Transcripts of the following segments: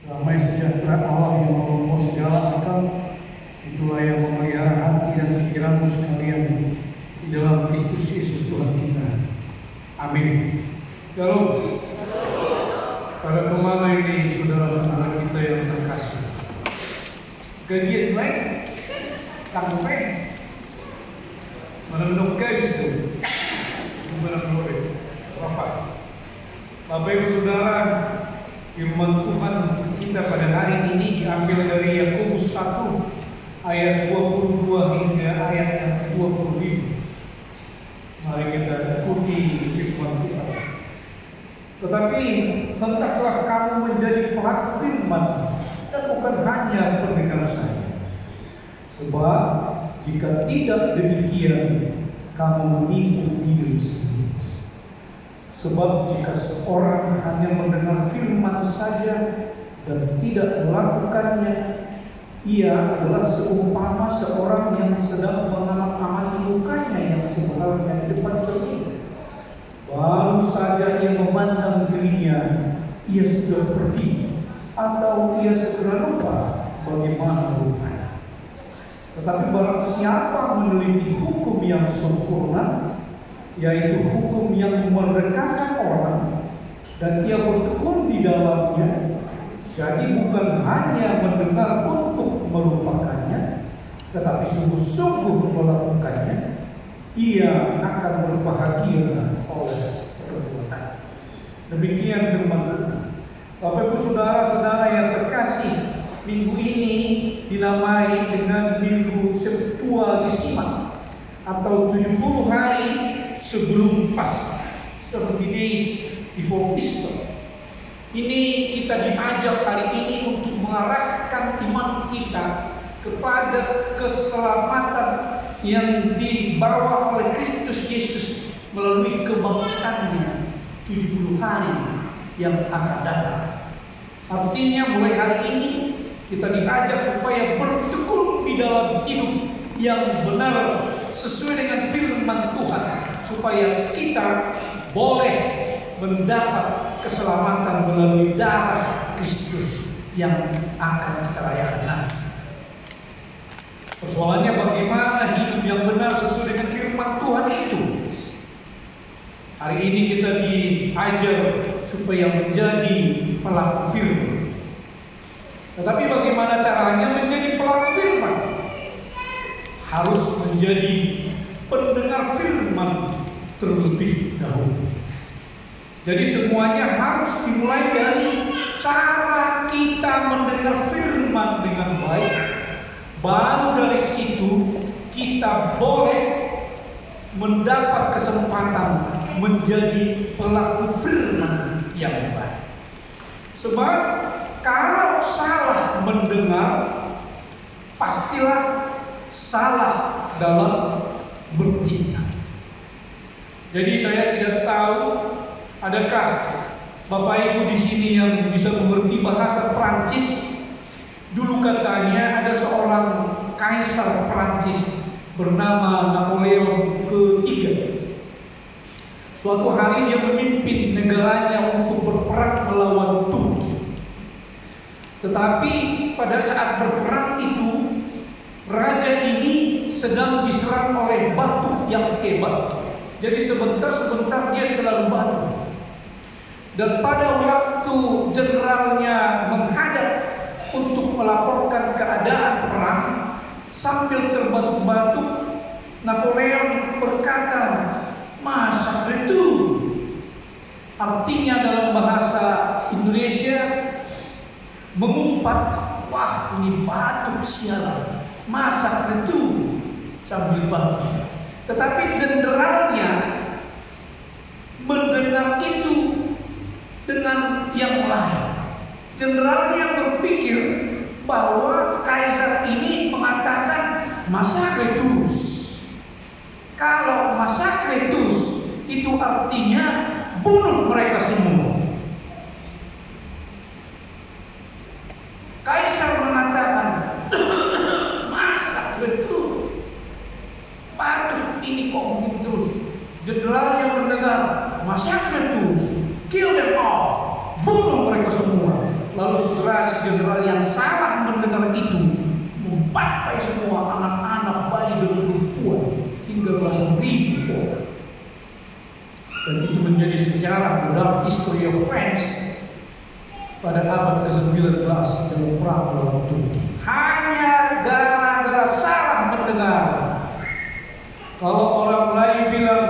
Damai sejahtera Allah yang melampaui segala akal, itulah yang memelihara hati dan pikiranmu sekalian di dalam Kristus Yesus Tuhan kita. Amin. Shalom. Pada kemana ini saudara-saudara kita yang terkasih? Gajian baik, sampai menentukan itu, menentukan apa? Bapak Ibu Saudara, firman Tuhan kita pada hari ini diambil dari Yakobus 1 ayat 22 hingga ayat yang 25. Mari kita ikuti firman Tuhan. Tetapi hendaklah kamu menjadi pelaku firman dan bukan hanya pendengar saja. Sebab jika tidak demikian, kamu menipu diri sendiri. Sebab jika seorang hanya mendengar firman saja dan tidak melakukannya, ia adalah seumpama seorang yang sedang mengamati mukanya yang sebenarnya di depan cermin. Baru saja ia memandang dirinya, ia sudah pergi, atau ia segera lupa bagaimana rupanya. Tetapi barang siapa meneliti hukum yang sempurna, yaitu hukum yang memerdekakan orang, dan ia bertekun di dalamnya, jadi bukan hanya mendengar untuk melupakannya, tetapi sungguh-sungguh melakukannya, ia akan berbahagia oleh perbuatan. Demikian firman Tuhan. Bapak Ibu saudara-saudara yang terkasih, minggu ini dinamai dengan Minggu Septuagesima atau 70 hari sebelum Paskah, 70 days before Easter. Ini kita diajak hari ini untuk mengarahkan iman kita kepada keselamatan yang dibawa oleh Kristus Yesus melalui kebangkitannya 70 hari yang akan datang. Artinya mulai hari ini kita diajak supaya bertekun di dalam hidup yang benar sesuai dengan firman Tuhan, supaya kita boleh mendapat keselamatan melalui darah Kristus yang akan kita rayakan. Persoalannya bagaimana hidup yang benar sesuai dengan firman Tuhan itu. Hari ini kita diajar supaya menjadi pelaku firman. Tetapi bagaimana caranya menjadi pelaku firman? Harus menjadi pendengar firman terlebih dahulu. Jadi semuanya harus dimulai dari cara kita mendengar firman dengan baik. Baru dari situ kita boleh mendapat kesempatan menjadi pelaku firman yang baik. Sebab kalau salah mendengar, pastilah salah dalam bertindak. Jadi saya tidak tahu adakah Bapak Ibu di sini yang bisa mengerti bahasa Prancis. Dulu katanya ada seorang kaisar Prancis bernama Napoleon III. Suatu hari dia memimpin negaranya untuk berperang melawan Turki. Tetapi pada saat berperang itu, raja ini sedang diserang oleh batu yang hebat. Jadi sebentar-sebentar dia selalu batu. Dan pada waktu jenderalnya menghadap untuk melaporkan keadaan perang, sambil terbatuk-batuk, Napoleon berkata, "Masa itu?" Artinya dalam bahasa Indonesia mengumpat, "Wah, ini batuk sialan, masa itu?" sambil batuk. Tetapi jenderalnya mendengar itu dengan yang lain. Jenderalnya berpikir bahwa kaisar ini mengatakan massacretus. Kalau massacretus itu artinya bunuh mereka semua. Kaisar mengatakan massacretus. Batuk ini kok mungkin terus. Jenderalnya mendengar massacretus, kill them all, bunuh mereka semua. Lalu segera si sejarah The Dark History of France pada abad ke-19 dalam perang melawan Turki. Hanya gara-gara salah mendengar. Kalau orang Melayu bilang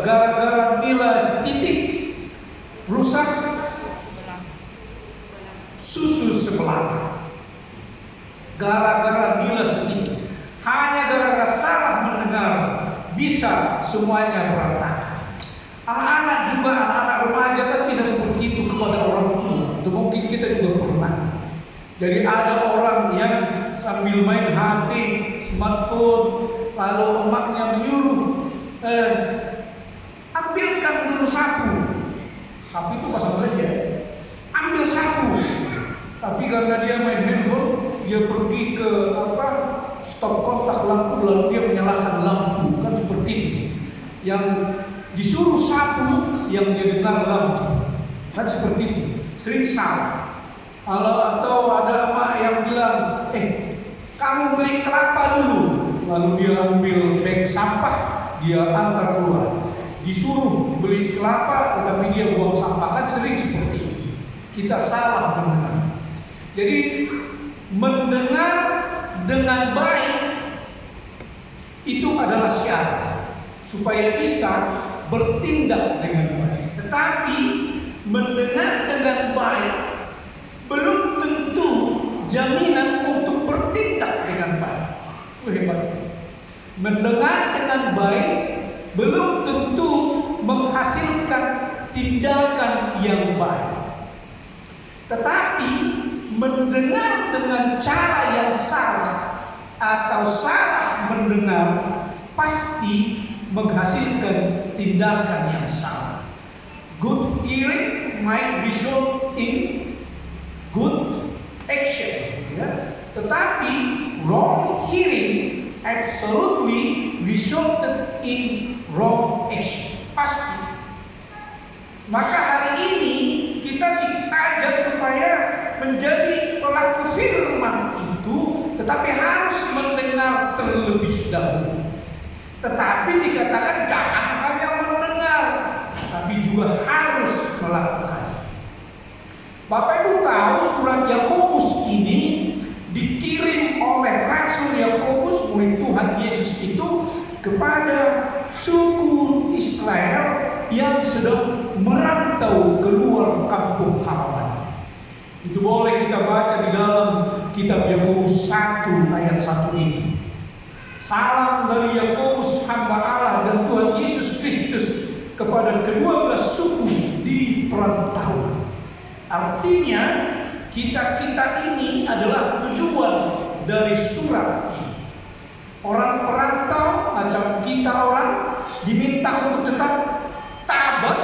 gara-gara nilai titik rusak susu sebelah. Gara-gara nilai setitik, hanya gara-gara salah mendengar bisa semuanya berantakan. Anak-anak juga, anak-anak remaja kan bisa seperti itu kepada orang tua. Itu mungkin kita juga pernah. Jadi ada orang yang sambil main HP, smartphone, lalu emaknya menyuruh, ambilkan dulu sapu. Sapu itu pasang aja. Ambil sapu. Tapi karena dia main handphone, dia pergi ke stop kontak lampu, lalu dia menyalakan lampu. Kan seperti itu. Yang disuruh sapu, yang dia dengar lampu. Kan seperti itu. Sering salah. Atau ada emak yang bilang, kamu beli kelapa dulu. Lalu dia ambil bag sampah, dia antar keluar. Disuruh beli kelapa, tetapi dia buang sampah. Kan sering seperti itu. Kita salah mendengar. Jadi mendengar dengan baik itu adalah syarat supaya bisa bertindak dengan baik. Tetapi mendengar dengan baik belum tentu jaminan untuk bertindak dengan baik. Itu hebat. Mendengar dengan baik belum tentu menghasilkan tindakan yang baik. Tetapi mendengar dengan cara yang salah atau salah mendengar pasti menghasilkan tindakan yang salah. Good hearing might result in good action, ya. Tetapi wrong hearing absolutely resulted in wrong action. Pasti. Maka hari ini kita diajar supaya menjadi pelaku firman itu, tetapi harus mendengar terlebih dahulu. Tetapi dikatakan jangan hanya mendengar, tapi juga harus melakukan. Bapak Ibu tahu surat Yakobus ini dikirim oleh Rasul Yakobus oleh Tuhan Yesus itu kepada suku Israel yang sedang merantau keluar kampung halaman. Itu boleh kita baca di dalam kitab Yakobus 1 ayat 1 ini. Salam dari Yakobus hamba Allah dan Tuhan Yesus Kristus kepada kedua belas suku di perantauan. Artinya kita ini adalah tujuan dari surat ini. Orang perantau macam kita orang diminta untuk tetap tabah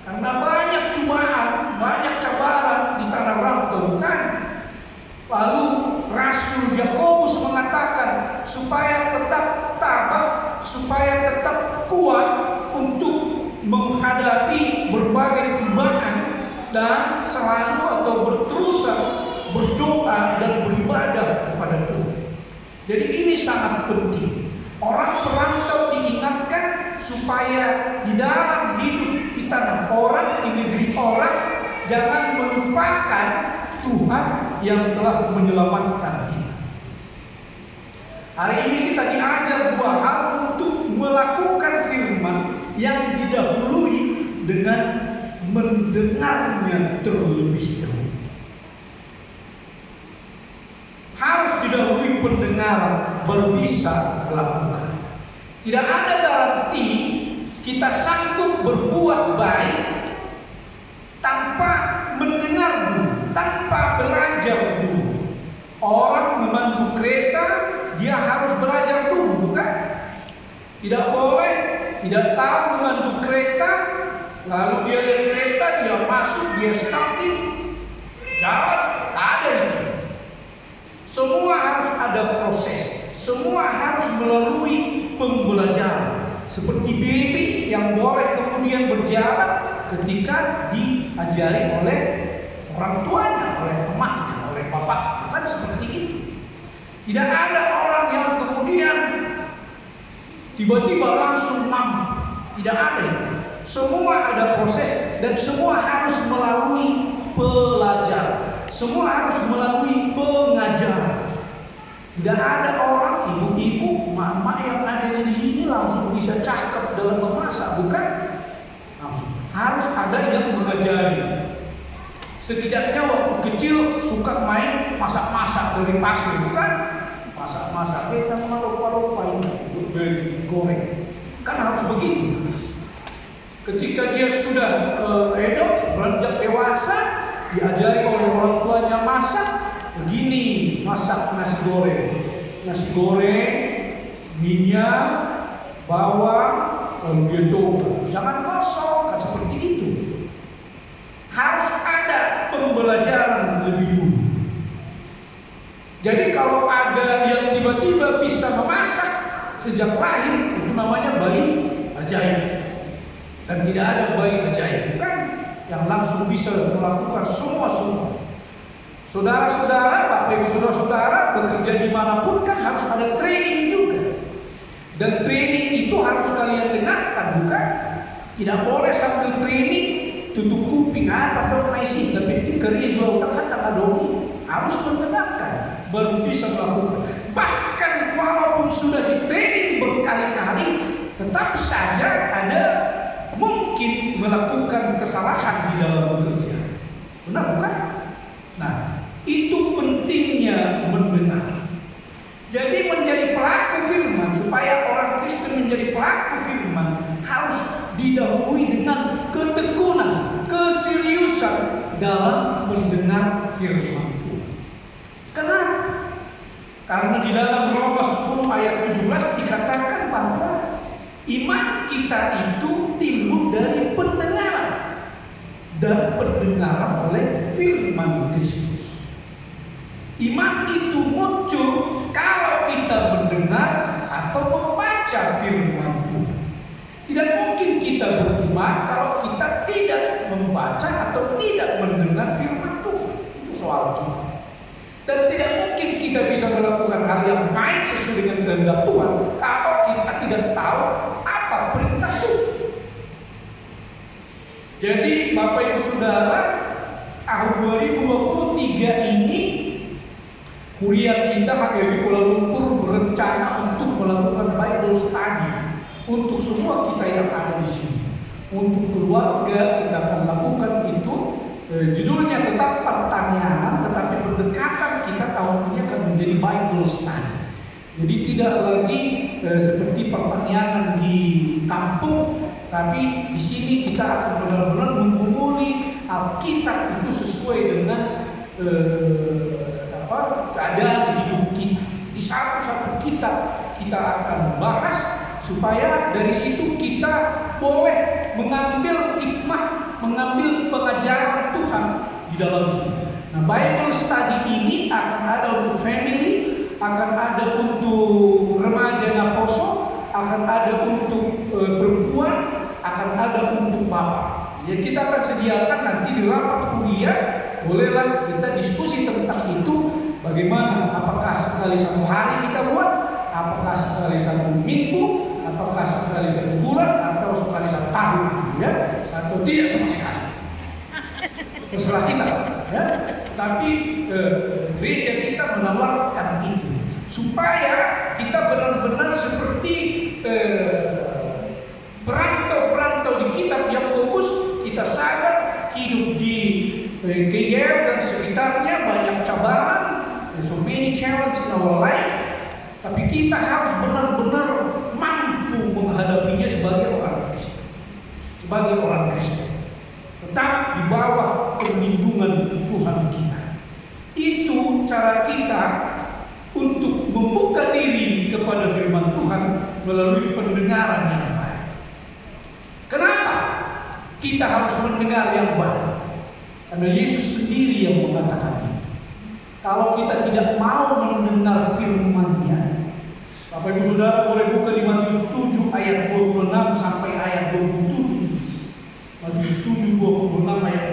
karena banyak cobaan, banyak cabaran di tanah rantau, bukan? Lalu Rasul Yakobus mengatakan supaya tetap tabah, supaya tetap kuat untuk menghadapi berbagai cobaan dan selalu atau berterusan berdoa dan beribadah kepada Tuhan. Jadi ini sangat penting. Orang perantau diingatkan supaya di dalam hidup di tanah orang, di negeri orang, jangan melupakan Tuhan yang telah menyelamatkan kita. Hari ini kita diajar dua hal untuk melakukan firman yang didahului dengan mendengarnya terlebih dahulu. Harus didahului pendengaran baru bisa melakukan. Tidak ada garansi kita sanggup berbuat baik tanpa mendengar dulu, tanpa belajar dulu. Orang memandu kereta, dia harus belajar dulu, bukan? Tidak boleh tidak tahu memandu kereta, lalu dia naik kereta, dia masuk, dia starting, jalan, tak ada itu. Semua harus ada proses, semua harus melalui pembelajaran. Seperti baby yang boleh kemudian berjalan ketika diajari oleh orang tuanya, oleh emaknya, oleh bapaknya, kan seperti itu. Tidak ada orang yang kemudian tiba-tiba langsung mampu, tidak ada. Semua ada proses dan semua harus melalui pelajaran. Semua harus melalui pengajaran. Tidak ada orang, ibu-ibu, mama yang ada di sini langsung bisa cakap dalam memasak, bukan? Harus ada yang mengajari. Setidaknya waktu kecil suka main masak-masak dari pasir, bukan? Masak-masak, kita lupa-lupa ini goreng. Kan harus begitu. Ketika dia sudah beranjak dewasa, diajari oleh orang tuanya masak. Begini masak nasi goreng, minyak, bawang, lalu dia coba. Jangan kosong, kan seperti itu. Harus ada pembelajaran lebih dulu. Jadi kalau ada yang tiba-tiba bisa memasak sejak lahir, itu namanya bayi ajaib. Dan tidak ada bayi ajaib, bukan? Yang langsung bisa melakukan semua. Saudara-saudara, Bapak Ibu saudara-saudara bekerja dimanapun kan harus ada training juga. Dan training itu harus kalian dengarkan, bukan? Tidak boleh sambil training tutup kuping atau maisi, tapi kerja udah kata adoni harus mendengarkan baru bisa melakukan. Bahkan walaupun sudah di training berkali-kali, tetap saja ada mungkin melakukan kesalahan di dalam bekerja. Benar bukan? Nah, itu pentingnya mendengar. Jadi menjadi pelaku firman, supaya orang Kristen menjadi pelaku firman harus didahului dengan ketekunan, keseriusan dalam mendengar firman Tuhan. Kenapa? Karena di dalam Roma 10 ayat 17 dikatakan bahwa iman kita itu timbul dari pendengaran, dan pendengaran oleh firman Kristus. Iman itu muncul kalau kita mendengar atau membaca firman Tuhan. Tidak mungkin kita beriman kalau kita tidak membaca atau tidak mendengar firman Tuhan. Itu soal kita. Dan tidak mungkin kita bisa melakukan hal yang baik sesuai dengan kehendak Tuhan kalau kita tidak tahu apa perintah Tuhan. Jadi Bapak Ibu Saudara, tahun 2023 ini kuliah kita HKBP Kuala Lumpur berencana untuk melakukan Bible study untuk semua kita yang ada di sini. Untuk keluarga kita akan lakukan itu. Judulnya tetap pertanyaan, tetapi pendekatan kita tahun ini akan menjadi Bible study. Jadi tidak lagi seperti pertanyaan di kampung, tapi di sini kita akan benar-benar menggumuli Alkitab itu sesuai dengan keadaan hidup kita. Di satu-satu kitab kita akan bahas supaya dari situ kita boleh mengambil hikmah, mengambil pengajaran Tuhan di dalam hidup. Nah, Bible study ini akan ada untuk family, akan ada untuk remaja Naposo, akan ada untuk perempuan, akan ada untuk bapak. Ya, kita akan sediakan nanti di rapat kuliah, bolehlah kita diskusi tentang itu. Bagaimana? Apakah sekali satu hari kita buat? Apakah sekali satu minggu? Apakah sekali satu bulan? Atau sekali satu tahun? Ya? Atau tidak sama sekali? Terserah kita. Ya? Tapi gereja kita menawarkan itu supaya kita benar-benar seperti perantau-perantau di kitab Yakobus. Kita sadar hidup di KL dan sekitarnya banyak cabaran, so many challenges in our life, tapi kita harus benar-benar mampu menghadapinya sebagai orang Kristen. Sebagai orang Kristen, tetap di bawah perlindungan Tuhan kita. Itu cara kita untuk membuka diri kepada firman Tuhan melalui pendengaran yang baik. Kenapa kita harus mendengar yang baik? Karena Yesus sendiri yang mengatakan itu. Kalau kita tidak mau mendengar firman-Nya, Bapak Ibu Saudara boleh buka di Matius 7 ayat 26 sampai ayat 27. Matius 7 26 ayat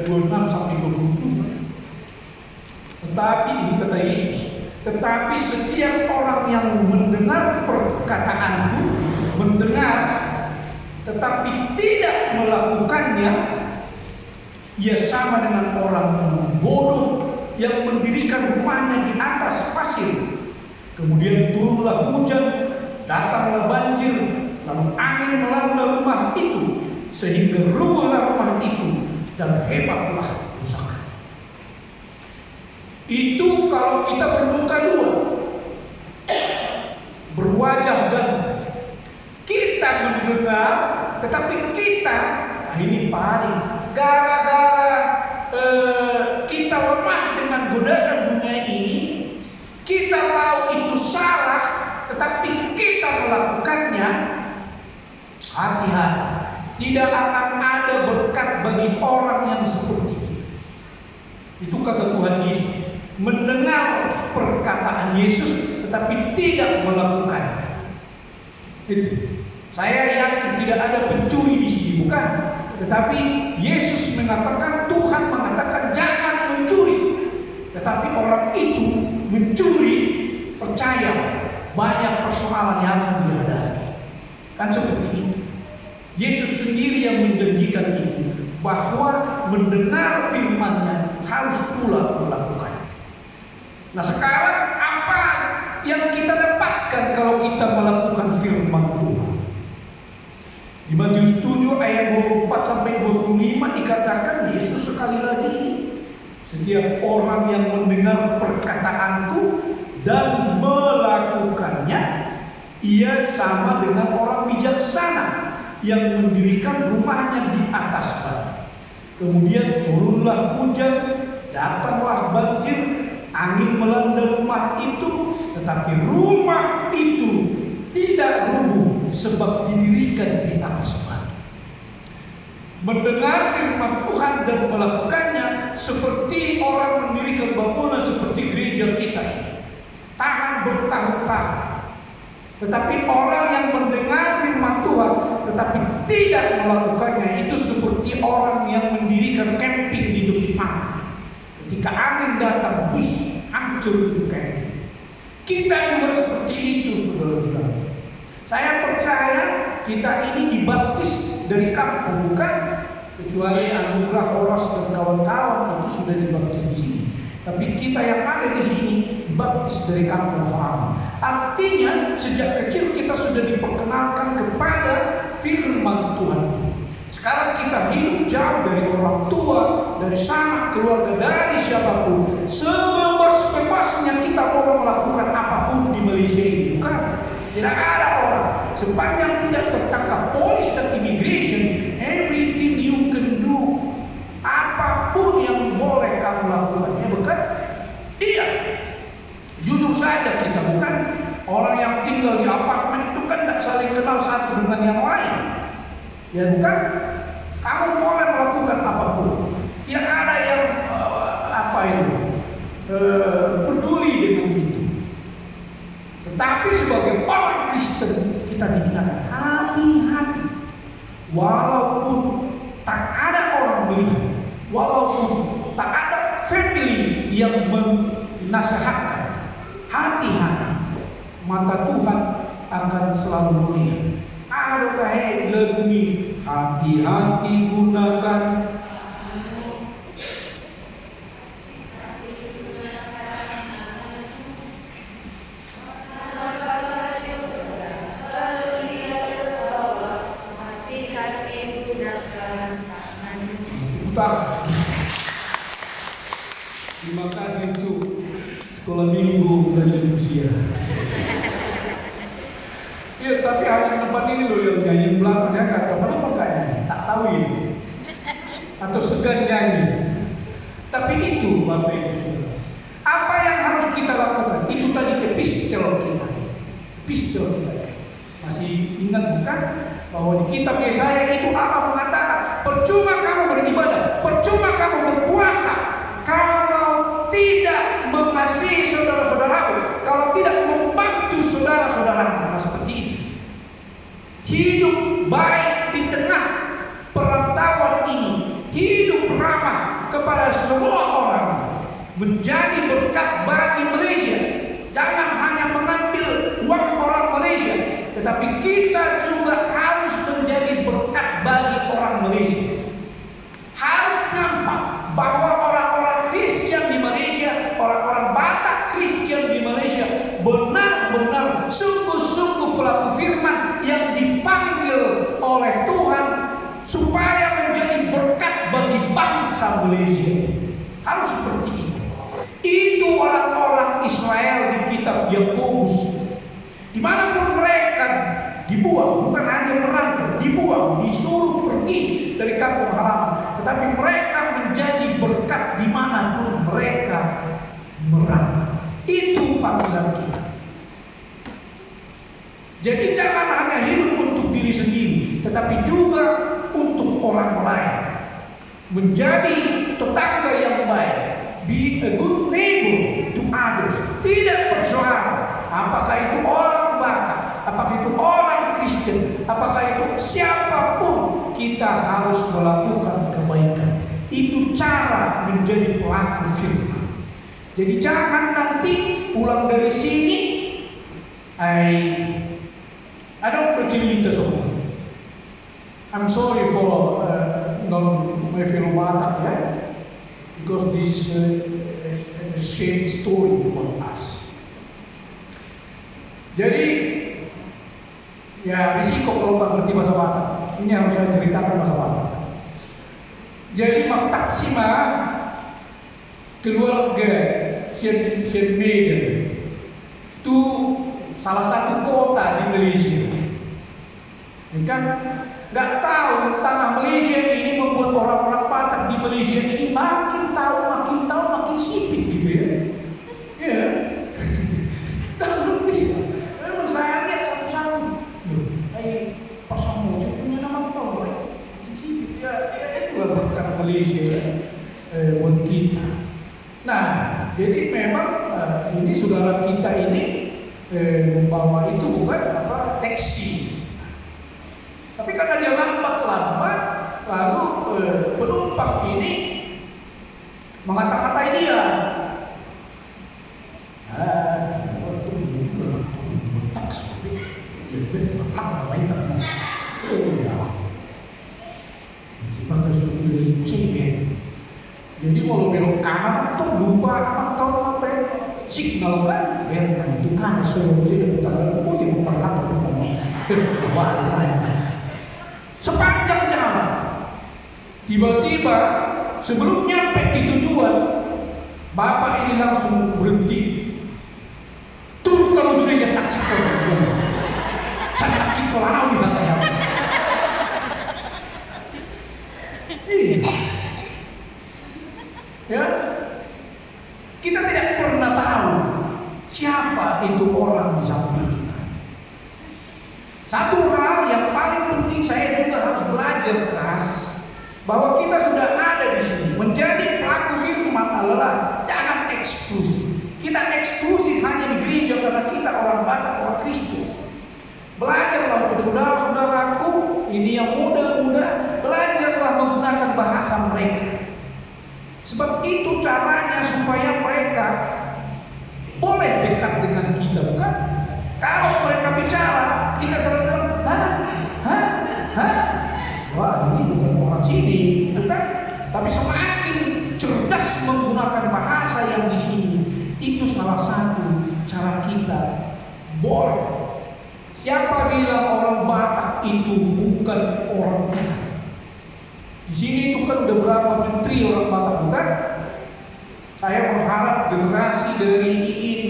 26 sampai 27. Tetapi ini kata Yesus, tetapi setiap orang yang mendengar perkataanku, mendengar tetapi tidak melakukannya, ia sama dengan orang yang bodoh yang mendirikan rumahnya di atas pasir. Kemudian turunlah hujan, datanglah banjir, lalu angin melanda rumah itu, sehingga rubuhlah rumah itu, dan hebatlah kerusakan. Itu kalau kita bermuka dua, berwajah ganda. Kita mendengar, tetapi kita, ini paling gara-gara kita lemah dengan godaan dunia ini, kita tahu itu salah, tetapi kita melakukannya. Hati-hati, tidak akan ada berkat bagi orang yang seperti itu. Itu kata Tuhan Yesus. Mendengar perkataan Yesus, tetapi tidak melakukan. Itu. Saya yakin tidak ada pencuri di sini, bukan? Tetapi Yesus mengatakan, Tuhan mengatakan jangan mencuri. Tetapi orang itu mencuri, percaya banyak persoalan yang akan dihadapi. Kan seperti itu. Yesus sendiri yang menjanjikan itu, bahwa mendengar firman-Nya harus pula melakukan. Nah, sekarang apa yang kita dapatkan kalau kita melakukan firman Tuhan? Di Matius 7 ayat 24 sampai 25 dikatakan Yesus sekali lagi, setiap orang yang mendengar perkataanku dan melakukannya, ia sama dengan orang bijaksana yang mendirikan rumahnya di atas batu. Kemudian turunlah hujan, datanglah banjir, angin melanda rumah itu, tetapi rumah itu tidak rubuh sebab didirikan di atas batu. Mendengar firman Tuhan dan melakukannya seperti orang mendirikan bangunan seperti gereja kita ini, tahan bertahun-tahun. Tetapi orang yang mendengar firman Tuhan tetapi tidak melakukannya, itu seperti orang yang mendirikan camping di tepi pantai. Ketika angin datang, bus hancur itu camping. Kita juga seperti itu, saudara-saudara. Saya percaya kita ini dibaptis dari kampung, bukan? Kecuali Anugerah Horas dan kawan-kawan itu sudah dibaptis di sini. Tapi kita yang ada di sini dibaptis dari kampung halaman. Artinya sejak kecil kita sudah diperkenalkan kepada firman Tuhan. Sekarang kita hidup jauh dari orang tua, dari sanak keluarga, dari siapapun. Sebebas-bebasnya kita mau melakukan apapun di Malaysia ini, bukan? Tidak ada orang, sepanjang tidak tertangkap polis dan immigration, everything you can do, apapun yang boleh kamu lakukan, ya bukan? Iya. Jujur saja kita, bukan? Orang yang tinggal di apartemen itu kan tidak saling kenal satu dengan yang lain, ya bukan? Kamu boleh melakukan apapun. Yang ada yang peduli dengan itu. Tetapi sebagai orang Kristen kita diingatkan hati-hati. Walaupun tak ada orang melihat, walaupun tak ada family yang menasihatkan, hati-hati. Mata Tuhan akan selalu melihat. Adakah lebih hati-hati gunakan Terima kasih untuk sekolah minggu dari usia. Ya, tapi hari depan ini loh yang nyanyi belakang, ya nggak tahu kenapa nggak nyanyi, tak tahu ini, atau segan nyanyi. Tapi itu Bapak Ibu Saudara, apa yang harus kita lakukan? Itu tadi epistel kita, epistel kita. Masih ingat bukan bahwa di kitab Yesaya itu Allah mengatakan, percuma kamu beribadah, percuma kamu berpuasa, kalau tidak mengasihi saudara-saudaramu, kalau tidak membantu saudara-saudaramu. Nah, seperti itu. Hidup baik di tengah perantauan ini, hidup ramah kepada semua orang, menjadi berkat bagi Malaysia. Jangan hanya mengambil uang orang Malaysia, tetapi kita juga harus menjadi berkat nampak bahwa orang-orang Kristen di Malaysia, orang-orang Batak Kristen di Malaysia benar-benar sungguh-sungguh pelaku firman yang dipanggil oleh Tuhan supaya menjadi berkat bagi bangsa Malaysia. Harus seperti itu. Itu orang-orang Israel di kitab Yakobus. Dimanapun mereka dibuang, bukan hanya merantau, dibuang, disuruh pergi dari kampung halaman, tetapi mereka menjadi berkat dimanapun mereka merantau. Itu panggilan kita. Jadi jangan hanya hidup untuk diri sendiri, tetapi juga untuk orang lain. Menjadi tetangga yang baik, be a good neighbor to others. Tidak persoalan apakah itu orang Batak, apakah itu orang Kristen, apakah itu siapapun, kita harus melakukan kebaikan. Itu cara menjadi pelaku firman. Jadi jangan nanti pulang dari sini, ada bercerita semua. I'm sorry for my fellow Batak, ya, because this is a shame story about us. Jadi ya risiko kalau tak ngerti bahasa Batak. Ini harus saya ceritakan bahasa Batak. Jadi Mak Taksima keluarga Syed Medan itu salah satu kota di Malaysia. Kan nggak tahu tanah Malaysia ini membuat orang-orang Batak di Malaysia ini makin tahu makin sipit gitu ya. Ya. Memang saya lihat satu-satu. Pasang moja punya nama tahu, sipit ya itulah berkat Malaysia buat kita. Nah, jadi memang ini saudara kita ini membawa itu bukan taksi. Tapi karena dia lambat, lalu penumpang ini mengata-ngatai dia. Jadi kalau belok kanan tuh lupa atau apa signal kan, biar itu kan solusi utara dia memperlakukan sepanjang jalan. Tiba-tiba sebelum nyampe di tujuan, bapak ini langsung berhenti. Turun kalau sudah saya taksi kau, saya ikut lanau di katanya. Ya, kita tidak pernah tahu siapa itu orang di samping kita. Satu hal yang paling penting saya juga harus belajar keras, bahwa kita sudah ada di sini. Menjadi pelaku firman adalah jangan eksklusif. Kita eksklusif hanya di gereja karena kita orang Batak, orang Kristen. Belajarlah untuk saudara-saudaraku ini yang muda-muda, belajarlah menggunakan bahasa mereka. Sebab itu caranya supaya mereka boleh dekat dengan kita, bukan? Kalau mereka bicara, kita selalu wah ini bukan orang sini, bukan? Tapi semakin cerdas menggunakan bahasa yang di sini, itu salah satu cara kita boleh. Siapa bilang orang Batak itu bukan orang Batak? Di sini itu kan ada berapa menteri orang Batak, bukan? Saya berharap generasi dari Iin,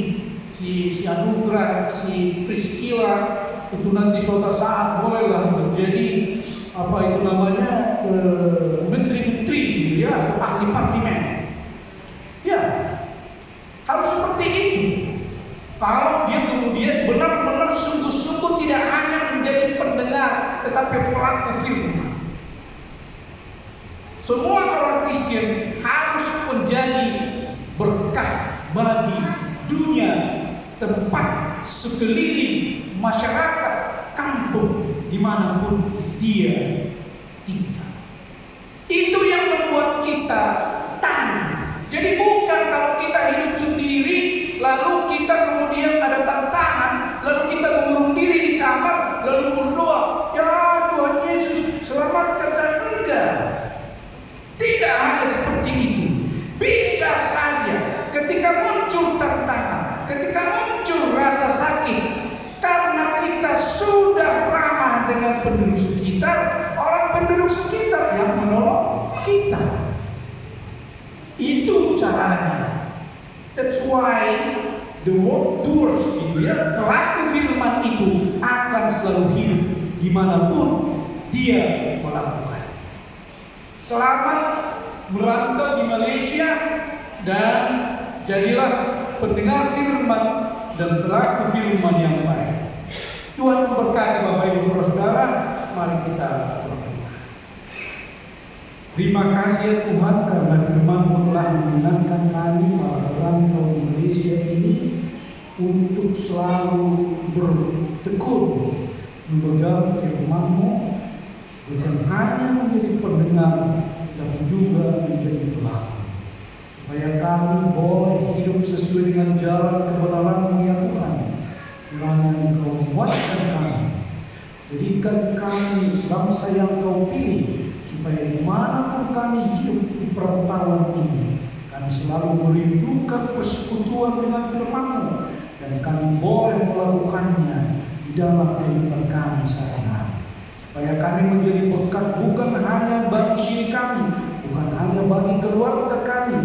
si Anugrah, si Priscilla itu nanti suatu saat bolehlah menjadi apa itu namanya menteri-menteri gitu ya, atau ahli parlemen. Ya, harus seperti itu. Kalau dia kemudian benar-benar sungguh-sungguh tidak hanya menjadi pendengar, tetapi pelaku firman. Semua orang Kristen harus menjadi berkat bagi dunia, tempat sekeliling, masyarakat, kampung, dimanapun dia tinggal. Itu yang membuat kita tangguh. Jadi bukan kalau kita hidup sendiri, lalu kita kemudian ada tantangan, lalu kita mengurung diri di kamar, lalu berdoa, ya Tuhan Yesus selamatkan saya. Enggak. Tidak hanya berjamaah dengan penduduk sekitar, orang penduduk sekitar yang menolong kita. Itu caranya. That's why the word doers, gitu ya, pelaku firman itu akan selalu hidup dimanapun dia melakukan. Selamat merantau di Malaysia dan jadilah pendengar firman dan pelaku firman yang baik. Tuhan memberkati Bapak Ibu Saudara-saudara. Mari kita berdoa. Terima kasih ya Tuhan, karena firman-Mu telah mengingatkan kami para perantau di Malaysia ini untuk selalu bertekun memegang firman-Mu, bukan hanya menjadi pendengar, tapi juga menjadi pelaku, supaya kami boleh hidup sesuai dengan jalan kebenaran-Mu ya Tuhan. Kiranya Engkau kuatkan kami, jadikan kami bangsa yang Kau pilih, supaya dimanapun kami hidup di perantauan ini, kami selalu merindukan persekutuan dengan firman-Mu, dan kami boleh melakukannya di dalam kehidupan kami sehari-hari, supaya kami menjadi berkat bukan hanya bagi diri kami, bukan hanya bagi keluarga kami,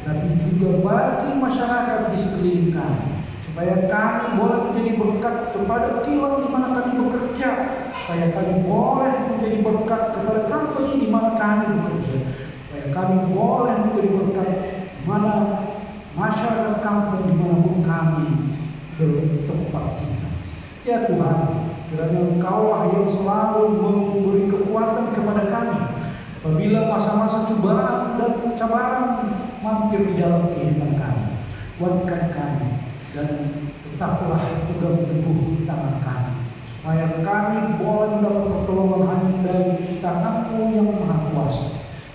tapi juga bagi masyarakat di sekeliling kami, supaya kami boleh menjadi berkat kepada kilang di mana kami bekerja, supaya kami boleh menjadi berkat kepada company di mana kami bekerja, supaya kami boleh menjadi berkat di mana masyarakat kampung di mana pun kami bertempat tinggal. Ya Tuhan, kiranya Engkau-lah yang selalu memberi kekuatan kepada kami apabila masa-masa cobaan dan cabaran mampir di dalam kehidupan kami. Kuatkan kami dan tetaplah pegang teguh tangan kami, supaya kami boleh mendapat pertolongan hanya dari tangan-Mu yang Maha Kuasa,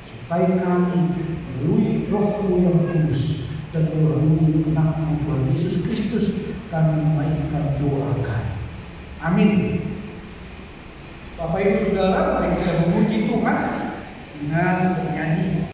supaya kami melalui Roh-Mu yang kudus dan melalui nama Tuhan Yesus Kristus kami menaikkan doakan. Amin. Bapak Ibu Saudara, mari kita memuji Tuhan dengan